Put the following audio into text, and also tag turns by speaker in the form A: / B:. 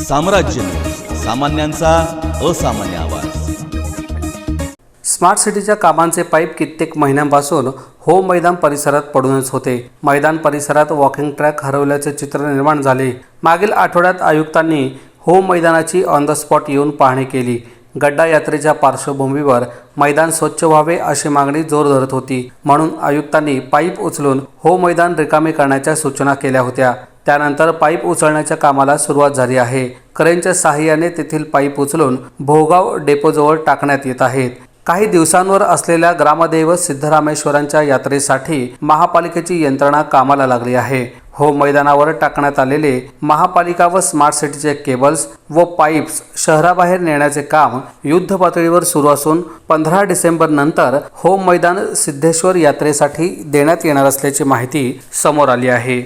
A: साम्राज्य न्यूज, सामान्यांचा असामान्य आवाज।
B: स्मार्ट सिटीच्या कामांचे पाईप कित्येक महिन्यांपासून होम मैदान परिसरात पडूनच होते। मैदान परिसरात वॉकिंग ट्रॅक हरवल्याचे चित्र निर्माण झाले। मागील आठवड्यात आयुक्तांनी होम मैदानाची ऑन द स्पॉट येऊन पाहणी केली। गड्डा यात्रेच्या पार्श्वभूमीवर मैदान स्वच्छ व्हावे अशी मागणी जोर धरत होती, म्हणून आयुक्तांनी पाईप उचलून होम मैदान रिकामे करण्याच्या सूचना केल्या होत्या। त्यानंतर पाईप उचलण्याच्या कामाला सुरुवात झाली आहे। क्रेनच्या सहाय्याने तेथील पाईप उचलून भोगाव डेपोजवळ टाकण्यात येत आहेत। काही दिवसांवर असलेल्या ग्रामदैवत सिद्धरामेश्वरांच्या यात्रेसाठी महापालिकेची यंत्रणा कामाला लागली आहे। होम मैदानावर टाकण्यात आलेले महापालिका व स्मार्ट सिटीचे केबल्स व पाईप्स शहराबाहेर नेण्याचे काम युद्ध पातळीवर सुरू असून 15 डिसेंबर नंतर होम मैदान सिद्धेश्वर यात्रेसाठी देण्यात येणार असल्याची माहिती समोर आली आहे।